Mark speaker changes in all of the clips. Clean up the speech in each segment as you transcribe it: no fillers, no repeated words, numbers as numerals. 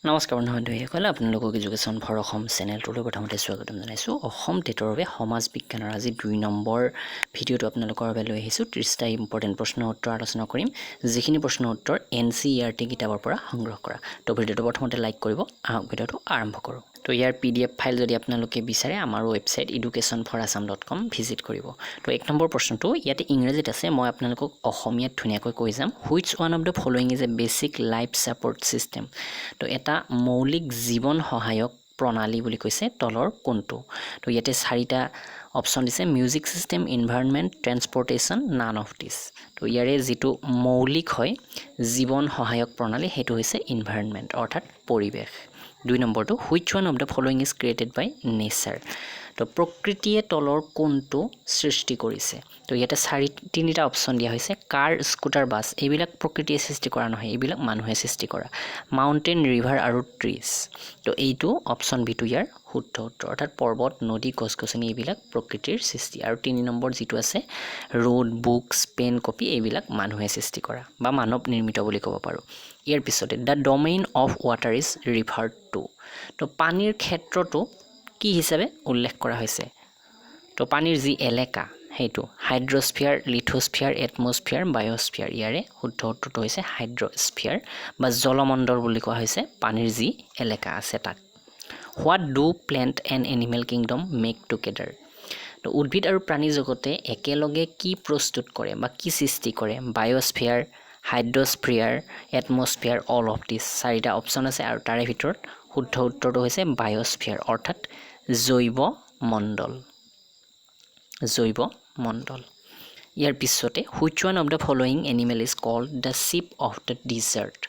Speaker 1: নমস্কাৰ বন্ধুসকল আপোনালোকক এডুকেশ্যন ফৰ অসম চেনেলটোলৈ প্ৰথমতে স্বাগতম জনাইছোঁ অসম টেটৰ বাবে সমাজ বিজ্ঞানৰ আজি 2 নম্বৰ ভিডিঅ'টো আপোনালোকৰ বাবে লৈ আহিছোঁ 30টা ইম্পৰ্টেণ্ট প্ৰশ্ন উত্তৰ আলোচনা কৰিম যিখিনি প্ৰশ্ন উত্তৰ NCERT কিতাপৰ পৰা সংগ্ৰহ কৰা তো ভিডিঅ'টো প্ৰথমতে লাইক কৰিব আহক ভিডিঅ'টো আৰম্ভ কৰোঁ তো ইয়াৰ PDF ফাইল যদি আপোনালোকে বিচাৰে আমাৰ ৱেবছাইট educationforassam.com ভিজিট কৰিব তো 1 নম্বৰ প্ৰশ্নটো ইয়াতে ইংৰাজীত আছে মই আপোনালোকক অসমীয়াত ধুনীয়াকৈ কৈ যাম which one of the following is a basic life support system তো এটা মৌলিক জীৱন সহায়ক প্ৰণালী বুলি কৈছে তলৰ কোনটো তো ইয়াতে চাৰিটা অপচন দিছে music system environment transportation none of this তো ইয়াৰে যেটো মৌলিক হয় জীৱন সহায়ক প্ৰণালী হেতু হৈছে এনভায়ৰনমেন্ট অৰ্থাৎ পৰিবেশ 2 নম্বৰটো which one of the following is created by nature তো প্ৰকৃতিয়ে তলৰ কোনটো সৃষ্টি কৰিছে তো ইয়াতে তিনিটা অপচন দিয়া হৈছে কাৰ স্কুটাৰ বাস এইবিলাক প্ৰকৃতিয়ে সৃষ্টি কৰা নহয় এইবিলাক মানুহে সৃষ্টি কৰা মাউন্টেন ৰিভাৰ আৰু ট্ৰিজ তো এইটো অপচন বিটো ইয়াৰ শুদ্ধ উত্তৰ অৰ্থাৎ পৰ্বত নদী গছ-গছনি এইবিলাক প্ৰকৃতিৰ সৃষ্টি আৰু 3 নম্বৰ যেটো আছে ৰোড বুকস পেন কপি এইবিলাক মানুহে সৃষ্টি কৰা বা মানৱ নিৰ্মিত বুলি ক'ব পাৰো ইয়াৰ পিছতে the domain of water is referred to তো পানীৰ ক্ষেত্ৰটো কি হিচাপে উল্লেখ কৰা হৈছে তো পানীৰ যি এলেকা হেতু হাইড্ৰোস্ফিয়াৰ লিথোস্ফিয়াৰ এটমস্ফিয়াৰ বায়োস্ফিয়াৰ ইয়াৰে শুদ্ধ উত্তৰটো হৈছে হাইড্ৰোস্ফিয়াৰ বা জলমণ্ডল বুলি কোৱা হৈছে পানীৰ যি এলেকা আছে তাক what do plant and animal kingdom make together তো উদ্ভিদ আৰু প্ৰাণী জগতে একেলগে কি প্ৰস্তুত কৰে বা কি সৃষ্টি কৰে বায়োস্ফিয়াৰ হাইড্ৰোস্ফিয়াৰ এটমস্ফিয়াৰ অল অফ দিস চাৰিটা অপচন আছে আৰু তাৰে ভিতৰত শুদ্ধ উত্তৰটো হৈছে বায়োস্ফিয়াৰ অৰ্থাৎ জৈৱ মণ্ডল ইয়াৰ পিছতে which one of the following animal is called the ship of the desert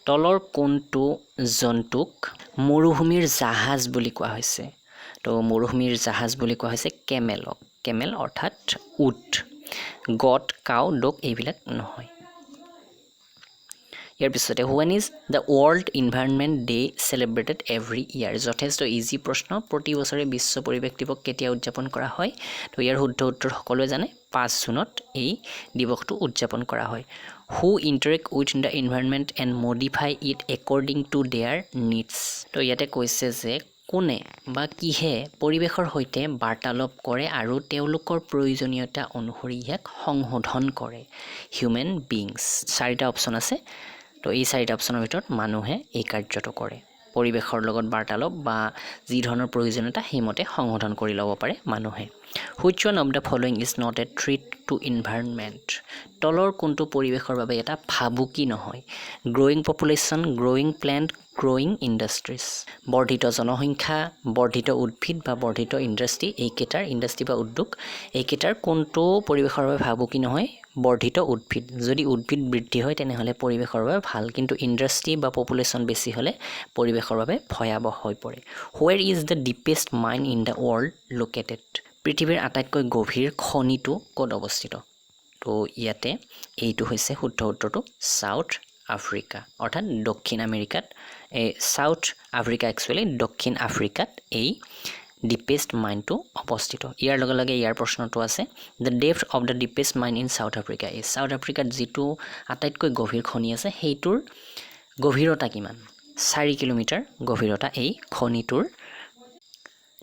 Speaker 1: তলৰ কোনটো জন্তুক মৰুভূমিৰ জাহাজ বুলি কোৱা হৈছে তো মৰুভূমিৰ জাহাজ বুলি কোৱা হৈছে কেমেল অৰ্থাৎ উট গট কাউ ডগ এইবিলাক নহয় ইয়াৰ পিছতে when is the world environment day celebrated every year যথেষ্ট ইজি প্ৰশ্ন প্ৰতি বছৰে বিশ্ব পৰিৱেশ দিৱস কেতিয়া উদযাপন কৰা হয় তো ইয়াৰ শুদ্ধ উত্তৰ সকলোৱে জানে 5 জুনত এই দিৱসটো উদযাপন কৰা হয় who interact with the environment and modify it according to their needs তো ইয়াতে কৈছে যে কোনে বা কিহে পৰিৱেশৰ সৈতে বাৰ্তালাপ কৰে আৰু তেওঁলোকৰ প্ৰয়োজনীয়তা অনুসৰি ইয়াক সংশোধন কৰে হিউম্যান বিংছ চাৰিটা অপচন আছে তো এই চাৰিটা অপচনৰ ভিতৰত মানুহে এই কাৰ্যটো কৰে পৰিৱেশৰ লগত বাৰ্তালাপ বা যি ধৰণৰ প্ৰয়োজনীয়তা হেমতে সংশোধন কৰি ল'ব পাৰে মানুহে which one of the following is not a threat to environment তলৰ কোনটো পৰিৱেশৰ বাবে এটা ভাবুকি নহয় গ্ৰোইং পপুলেশ্যন গ্ৰোইং প্লান্ট গ্ৰোইং ইন্ডাষ্ট্ৰিজ বৰ্ধিত জনসংখ্যা বৰ্ধিত উদ্ভিদ বা বৰ্ধিত ইন্ডাষ্ট্ৰি এইকেটাৰ ইন্ডাষ্ট্ৰি বা উদ্যোগ এইকেটাৰ কোনটো পৰিৱেশৰ বাবে ভাবুকি নহয় বৰ্ধিত উদ্ভিদ যদি উদ্ভিদ বৃদ্ধি হয় তেনেহলে পৰিৱেশৰ বাবে ভাল কিন্তু ইন্ডাষ্ট্ৰি বা পপুলেশ্যন বেছি হলে পৰিৱেশৰ বাবে ভয়াবহ হৈ পৰে where is the deepest mine in the world located পৃথিৱীৰ আটাইতকৈ গভীৰ খনিটো ক'ত অৱস্থিত তো ইয়াতে এইটো হৈছে শুদ্ধ উত্তৰটো সাউথ আফ্ৰিকা অৰ্থাৎ দক্ষিণ আমেৰিকাত সাউথ আফ্ৰিকা একচুয়ালি দক্ষিণ আফ্ৰিকাত এই deepest mine to অৱস্থিত ইয়াৰ লগে লগে ইয়াৰ প্ৰশ্নটো আছে the depth of the deepest mine in South Africa is South Africa যেটো আটাইতকৈ গভীৰ খনি আছে হেইটোৰ গভীৰতা কিমান 4 কিলোমিটাৰ গভীৰতা এই খনিটোৰ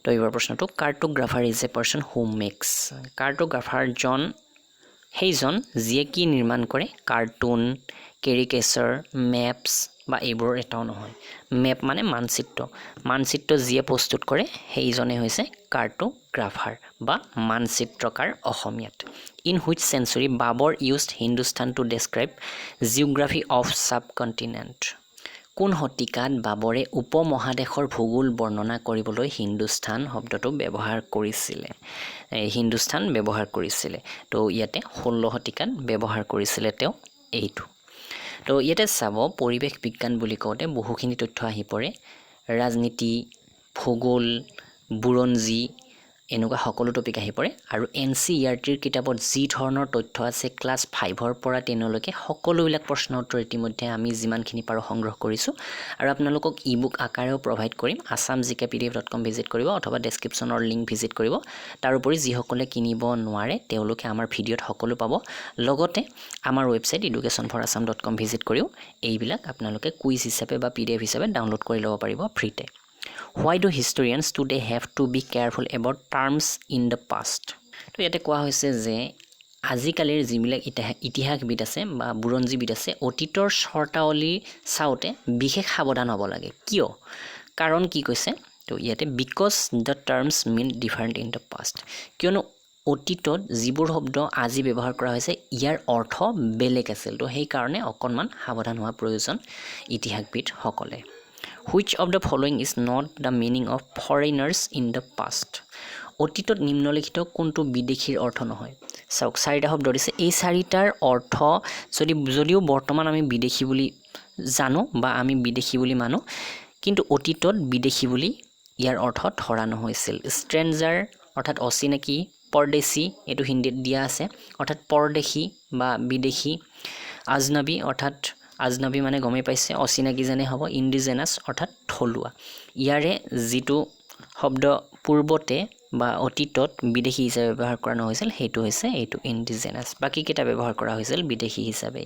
Speaker 1: তো এইবাৰ প্ৰশ্নটো cartographer is a person who makes cartographer সেইজন যিয়ে কি নিৰ্মাণ কৰে কাৰ্টুন কেৰিকেচাৰ মেপছ বা এইবোৰৰ এটাও নহয় মেপ মানে মানচিত্ৰ যিয়ে প্ৰস্তুত কৰে সেইজনে হৈছে কাৰ্টোগ্ৰাফাৰ বা মানচিত্ৰকাৰ অসমীয়াত in which century Babur used Hindustan to describe geography of subcontinent কোন শতিকাত বাবৰে উপমহাদেশৰ ভূগোল বৰ্ণনা কৰিবলৈ হিন্দুস্তান শব্দটো ব্যৱহাৰ কৰিছিলে তো ইয়াতে 16 শতিকাত ব্যৱহাৰ কৰিছিলে তেওঁ এইটো তো ইয়াতে চাব পৰিৱেশ বিজ্ঞান বুলি কওঁতে বহুখিনি তথ্য আহি পৰে ৰাজনীতি ভূগোল বুৰঞ্জী এনেকুৱা সকলো টপিক আহি পৰে আৰু NCERTৰ কিতাপত যি ধৰণৰ তথ্য আছে ক্লাছ 5ৰ পৰা 10লৈকে সকলোবিলাক প্ৰশ্ন উত্তৰ ইতিমধ্যে আমি যিমানখিনি পাৰো সংগ্ৰহ কৰিছোঁ আৰু আপোনালোকক eBook আকাৰেও প্ৰভাইড কৰিম assamgkpdf.com ভিজিট কৰিব অথবা ডেছক্ৰিপশ্যনৰ লিংক ভিজিট কৰিব তাৰোপৰি যিসকলে কিনিব নোৱাৰে তেওঁলোকে আমাৰ ভিডিঅ'ত সকলো পাব লগতে আমাৰ ৱেবছাইট educationforassam.com ভিজিট কৰিও এইবিলাক আপোনালোকে কুইজ হিচাপে বা PDF হিচাপে ডাউনলোড কৰি ল'ব পাৰিব ফ্ৰীতে Why do historians today have to be careful about terms in the past? তো ইয়াতে কোৱা হৈছে যে আজিকালিৰ যিবিলাক ইতিহাসবিদ আছে বা বুৰঞ্জীবিদ আছে অতীতৰ শৰ্তাৱলী চাওঁতে বিশেষ সাৱধান হ'ব লাগে কিয় কাৰণ কি কৈছে তো ইয়াতে because the terms mean different in the past কিয়নো অতীতত যিবোৰ শব্দ আজি ব্যৱহাৰ কৰা হৈছে ইয়াৰ অৰ্থ বেলেগ আছিল তো সেই কাৰণে অকণমান সাৱধান হোৱা প্ৰয়োজন ইতিহাসবিদ সকলে Which of the following is not the meaning of foreigners in the past? অতীতত নিম্নলিখিত কোনটো বিদেশীৰ অৰ্থ নহয় চাওক চাৰিটা শব্দ দিছে এই চাৰিটাৰ অৰ্থ যদিও বৰ্তমান আমি বিদেশী বুলি জানো বা আমি বিদেশী বুলি মানো কিন্তু অতীতত বিদেশী বুলি ইয়াৰ অৰ্থ ধৰা নহৈছিল স্ট্ৰেঞ্জাৰ অৰ্থাৎ অচিনাকি পৰদেশী এটো হিন্দীত দিয়া আছে অৰ্থাৎ পৰদেশী বা বিদেশী আজনবী অৰ্থাৎ আজনবী মানে গমে পাইছে অচিনাকি জানে হ'ব ইন্ডিজেনাস অৰ্থাৎ থলুৱা ইয়াৰে যেটো শব্দ পূৰ্বতে বা অতীতত বিদেশী হিচাপে ব্যৱহাৰ কৰা নহৈছিল হেতু হৈছে এটো ইন্ডিজেনাস বাকি কিটা ব্যৱহাৰ কৰা হৈছিল বিদেশী হিচাপে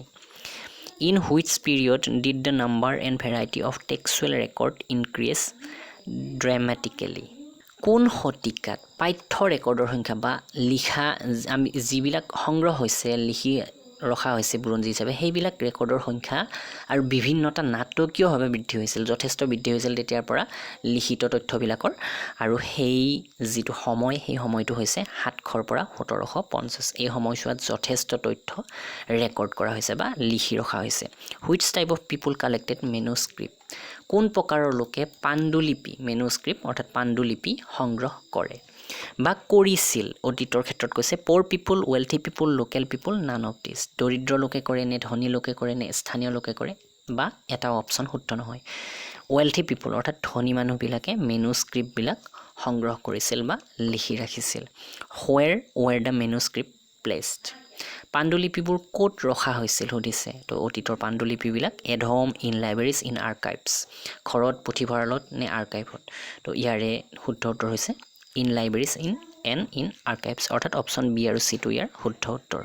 Speaker 1: In which period did the number and variety of textual record increase dramatically কোন শতিকাত পাঠ্য ৰেকৰ্ডৰ সংখ্যা বা লিখা আমি যিবিলাক সংগ্ৰহ হৈছে লিখি ৰখা হৈছে বুৰঞ্জী হিচাপে সেইবিলাক ৰেকৰ্ডৰ সংখ্যা আৰু বিভিন্নতা নাটকীয়ভাৱে বৃদ্ধি হৈছিল যথেষ্ট বৃদ্ধি হৈছিল তেতিয়াৰ পৰা লিখিত তথ্যবিলাকৰ আৰু সেই যেটো সময় সেই সময়টো হৈছে 700 পৰা 1750 এই সময়ছোৱাত যথেষ্ট তথ্য ৰেকৰ্ড কৰা হৈছে বা লিখি ৰখা হৈছে which type of people collected manuscript কোন প্ৰকাৰৰ লোকে পাণ্ডুলিপি মেনুস্ক্ৰিপ্ট অৰ্থাৎ পাণ্ডুলিপি সংগ্ৰহ কৰে বা কৰিছিল অতীতৰ ক্ষেত্ৰত কৈছে poor people wealthy people local people none of these দৰিদ্ৰ লোকে কৰে নে ধনী লোকে কৰে নে স্থানীয় লোকে কৰে বা এটা অপচন শুদ্ধ নহয় wealthy people অৰ্থাৎ ধনী মানুহবিলাকে মেনুস্ক্ৰিপ্ট বিলাক সংগ্ৰহ কৰিছিল বা লিখি ৰাখিছিল where were the manuscript placed পাণ্ডুলিপিবোৰ ক'ত ৰখা হৈছিল সুধিছে তো অতীতৰ পাণ্ডুলিপিবিলাক at home in libraries in archives ঘৰত পুথিভঁৰালত নে আৰ্কাইভত তো ইয়াৰে শুদ্ধ উত্তৰ হৈছে in libraries in archives অৰ্থাৎ অপচন বি আৰু সি টো ইয়াৰ শুদ্ধ উত্তৰ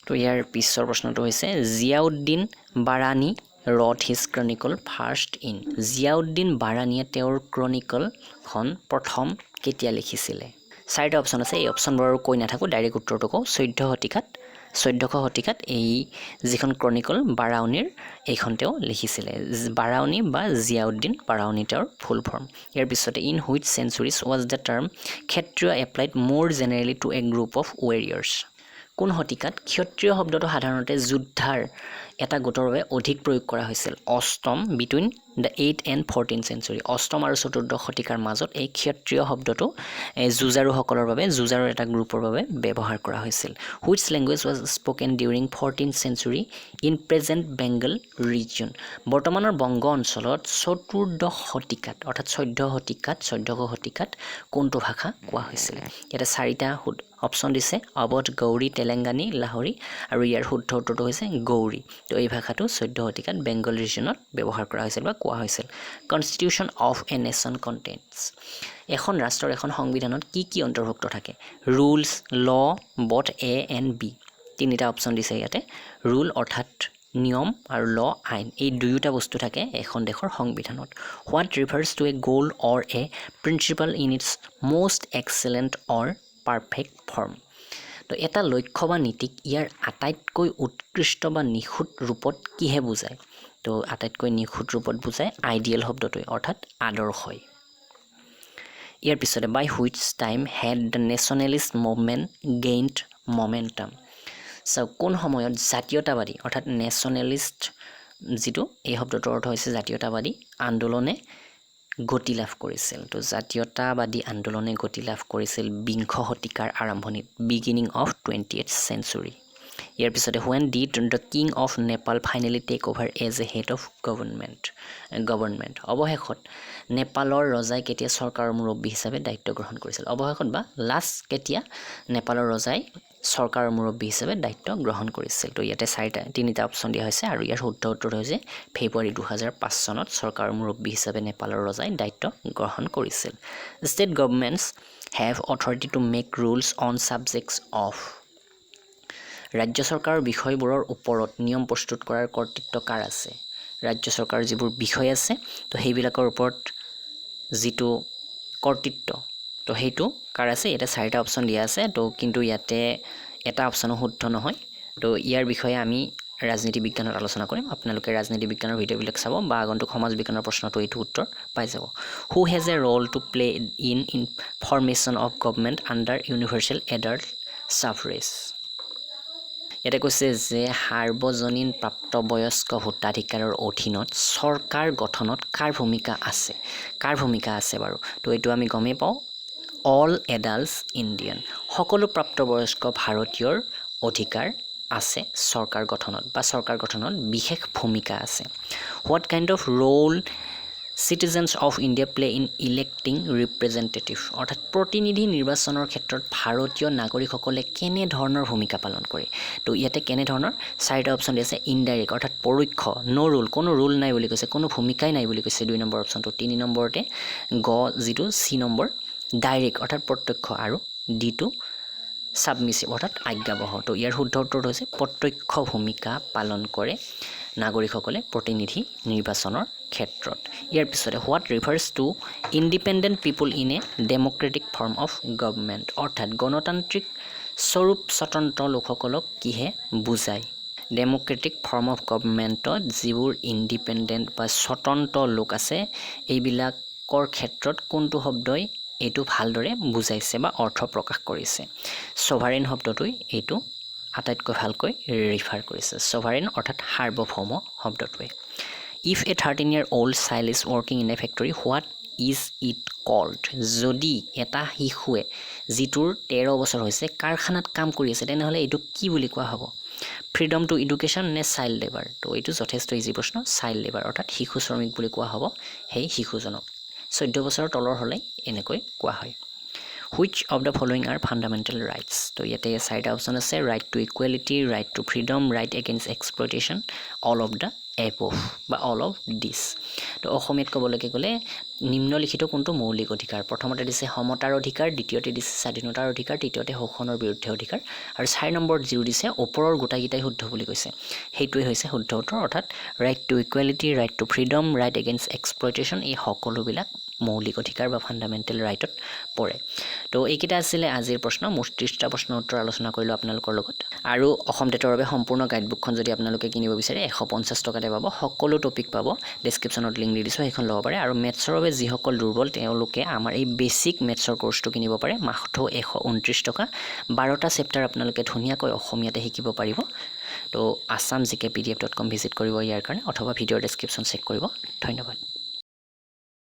Speaker 1: তো ইয়াৰ পিছৰ প্ৰশ্নটো হৈছে Ziauddin বাৰানী wrote his chronicle first in Ziauddin বাৰানীয়ে তেওঁৰ ক্ৰনিকল খন প্ৰথম কেতিয়া লিখিছিলে চাৰিটা অপচন আছে এই অপচনবোৰ কৈ নাথাকো ডাইৰেক্ট উত্তৰটো কও 1400 শতিকাত এই যিখন ক্ৰনিকল বাৰাউনীৰ এইখন তেওঁ লিখিছিলে বাৰাউনী বা জিয়াউদ্দিন বাৰাউনী তেওঁৰ ফুল ফৰ্ম ইয়াৰ পিছতে in which centuries was the term ক্ষত্ৰিয় applied more generally to a group of warriors কোন শতিকাত ক্ষত্ৰিয় শব্দটো সাধাৰণতে যুদ্ধাৰ এটা গোটৰ বাবে অধিক প্ৰয়োগ কৰা হৈছিল অষ্টম between the 8th and 14th century অষ্টম আৰু চতুৰ্দশ শতিকাৰ মাজত এই ক্ষত্ৰিয় শব্দটো যুঁজাৰুসকলৰ বাবে যুঁজাৰুৰ এটা গ্ৰুপৰ বাবে ব্যৱহাৰ কৰা হৈছিল which language was spoken during 14th century in present Bengal region বৰ্তমানৰ বংগ অঞ্চলত চতুৰ্দশ শতিকাত অৰ্থাৎ 1400 শতিকাত কোনটো ভাষা কোৱা হৈছিল এটা চাৰিটা অপচন দিছে অবধ গৌৰী তেলেঙ্গানী লাহৰি আৰু ইয়াৰ শুদ্ধ উত্তৰটো হৈছে গৌৰী তো এই ভাষাটো 14 শতিকাত বেংগল ৰিজনত ব্যৱহাৰ কৰা হৈছিল বা কোৱা হৈছিল constitution of a nation contains এখন ৰাষ্ট্ৰৰ এখন সংবিধানত কি কি অন্তৰ্ভুক্ত থাকে ৰুলস ল বট এ এণ্ড বি তিনিটা অপচন দিছে ইয়াতে ৰুল অৰ্থাৎ নিয়ম আৰু ল আইন এই দুয়োটা বস্তু থাকে এখন দেশৰ সংবিধানত what refers to a goal or a principle in its most excellent or perfect form তো এটা লক্ষ্য বা নীতিক ইয়াৰ আটাইতকৈ উৎকৃষ্ট বা নিখুঁত ৰূপত কিহে বুজায় তো আটাইতকৈ নিখুঁত ৰূপত বুজায় আইডিয়েল শব্দটোৱে অৰ্থাৎ আদৰ্শই ইয়াৰ পিছতে by which time had the nationalist movement gained momentum কোন সময়ত জাতীয়তাবাদী অৰ্থাৎ নেশ্যনেলিষ্ট যেটো এই শব্দটোৰ অৰ্থ হৈছে জাতীয়তাবাদী আন্দোলনে গতি লাভ কৰিছিল তো জাতীয়তাবাদী আন্দোলনে গতি লাভ কৰিছিল বিংশ শতিকাৰ আৰম্ভণিত বিগিনিং অফ 20th century ইয়াৰ পিছতে when did the king of Nepal finally take over as a head of government অৱশেষত নেপালৰ ৰজাই কেতিয়া চৰকাৰৰ মুৰব্বী হিচাপে দায়িত্ব গ্ৰহণ কৰিছিল অৱশেষত বা লাষ্ট কেতিয়া নেপালৰ ৰজাই চৰকাৰৰ মুৰব্বী হিচাপে দায়িত্ব গ্ৰহণ কৰিছিল তো ইয়াতে তিনিটা অপচন দিয়া হৈছে আৰু ইয়াৰ শুদ্ধ উত্তৰ হৈছে ফেব্ৰুৱাৰী 2005 চনত চৰকাৰৰ মুৰব্বী হিচাপে নেপালৰ ৰজাই দায়িত্ব গ্ৰহণ কৰিছিল state গভৰ্ণমেণ্টছ have authority to make rules on subjects of ৰাজ্য চৰকাৰৰ বিষয়বোৰৰ ওপৰত নিয়ম প্ৰস্তুত কৰাৰ কৰ্তৃত্ব কাৰ আছে ৰাজ্য চৰকাৰৰ যিবোৰ বিষয় আছে তো সেইবিলাকৰ ওপৰত যিটো কৰ্তৃত্ব তো সেইটো কাৰ আছে এটা চাৰিটা অপচন দিয়া আছে তো কিন্তু ইয়াতে এটা অপচনো শুদ্ধ নহয় তো ইয়াৰ বিষয়ে আমি ৰাজনীতি বিজ্ঞানত আলোচনা কৰিম আপোনালোকে ৰাজনীতি বিজ্ঞানৰ ভিডিঅ'বিলাক চাব বা আগন্তুক সমাজ বিজ্ঞানৰ প্ৰশ্নটো এইটো উত্তৰ পাই যাব who has a role to play in formation of government under universal adult suffrage ইয়াতে কৈছে যে সাৰ্বজনীন প্ৰাপ্তবয়স্ক ভোটাধিকাৰৰ অধীনত চৰকাৰ গঠনত কাৰ ভূমিকা আছে বাৰু তো এইটো আমি গমেই পাওঁ অল এডাল্টছ ইণ্ডিয়ান সকলো প্ৰাপ্তবয়স্ক ভাৰতীয়ৰ অধিকাৰ আছে চৰকাৰ গঠনত বিশেষ ভূমিকা আছে what kind of role citizens of India play in electing representative অৰ্থাৎ প্ৰতিনিধি নিৰ্বাচনৰ ক্ষেত্ৰত ভাৰতীয় নাগৰিকসকলে কেনে ধৰণৰ ভূমিকা পালন কৰে তো ইয়াতে কেনে ধৰণৰ চাৰিটা অপচন দি আছে ইনডাইৰেক্ট অৰ্থাৎ পৰোক্ষ নো ৰুল কোনো ৰুল নাই বুলি কৈছে কোনো ভূমিকাই নাই বুলি কৈছে 2 নম্বৰ অপচনটো 3 নম্বৰতে যিটো চি নম্বৰ ডাইৰেক্ট অৰ্থাৎ প্ৰত্যক্ষ আৰু ডিটো সাবমিছিভ অৰ্থাৎ আজ্ঞাবহ তো ইয়াৰ শুদ্ধ উত্তৰটো হৈছে প্ৰত্যক্ষ ভূমিকা পালন কৰে নাগৰিকসকলে প্ৰতিনিধি নিৰ্বাচনৰ ক্ষেত্ৰত ইয়াৰ পিছতে what refers to independent people in a Democratic form of government অৰ্থাৎ গণতান্ত্ৰিক স্বৰূপ স্বতন্ত্ৰ লোকসকলক কিহে বুজায় ডেম'ক্ৰেটিক ফৰ্ম অফ গভৰ্ণমেণ্টত যিবোৰ ইণ্ডিপেণ্ডেণ্ট বা স্বতন্ত্ৰ লোক আছে এইবিলাকৰ ক্ষেত্ৰত কোনটো শব্দই এইটো ভালদৰে বুজাইছে বা অৰ্থ প্ৰকাশ কৰিছে ছভাৰেইন শব্দটোই এইটো আটাইতকৈ ভালকৈ ৰিফাৰ কৰিছে ছভাৰেইন অৰ্থাৎ সাৰ্বভৌম শব্দটোৱে if A 13-year-old child is working in a factory what is it called যদি এটা শিশুৱে যিটোৰ 13 বছৰ হৈছে কাৰখানাত কাম কৰি আছে তেনেহ'লে এইটো কি বুলি কোৱা হ'ব ফ্ৰীডম টু এডুকেশ্যন নে চাইল্ড লেবাৰ তো এইটো যথেষ্ট ইজি প্ৰশ্ন চাইল্ড লেবাৰ অৰ্থাৎ শিশু শ্ৰমিক বুলি কোৱা হ'ব সেই শিশুজনক 14 বছৰৰ তলৰ হ'লে এনেকৈ কোৱা হয় which of the following are fundamental rights তো ইয়াতে চাৰিটা অপচন আছে right to equality right to freedom right against exploitation all of the above বা all of this তো অসমীয়াত ক'বলৈ গ'লে নিম্নলিখিত কোনটো মৌলিক অধিকাৰ প্ৰথমতে দিছে সমতাৰ অধিকাৰ দ্বিতীয়তে দিছে স্বাধীনতাৰ অধিকাৰ তৃতীয়তে শোষণৰ বিৰুদ্ধে অধিকাৰ আৰু 4 নম্বৰত যিটো দিছে ওপৰৰ গোটাইকেইটাই শুদ্ধ বুলি কৈছে সেইটোৱে হৈছে শুদ্ধ উত্তৰ অৰ্থাৎ right to equality right to freedom right against exploitation এই সকলোবিলাক মৌলিক অধিকাৰ বা ফাণ্ডামেণ্টেল ৰাইটত পৰে তো এইকেইটা আছিলে আজিৰ প্ৰশ্ন 30টা প্ৰশ্নৰ উত্তৰ আলোচনা কৰিলোঁ আপোনালোকৰ লগত আৰু অসম টেটৰ বাবে সম্পূৰ্ণ গাইডবুকখন যদি আপোনালোকে কিনিব বিচাৰে 150 টকাতে পাব সকলো টপিক পাব ডেছক্ৰিপশ্যনত লিংক দি দিছোঁ সেইখন ল'ব পাৰে আৰু মেথছৰ বাবে যিসকল দুৰ্বল তেওঁলোকে আমাৰ এই বেছিক মেথছৰ কোৰ্চটো কিনিব পাৰে মাত্ৰ 129 টকা 12টা চেপ্টাৰ আপোনালোকে ধুনীয়াকৈ অসমীয়াতে শিকিব পাৰিব তো assam gk pdf.com ভিজিট কৰিব ইয়াৰ কাৰণে অথবা ভিডিঅ'ৰ ডেছক্ৰিপশ্যন চেক কৰিব ধন্যবাদ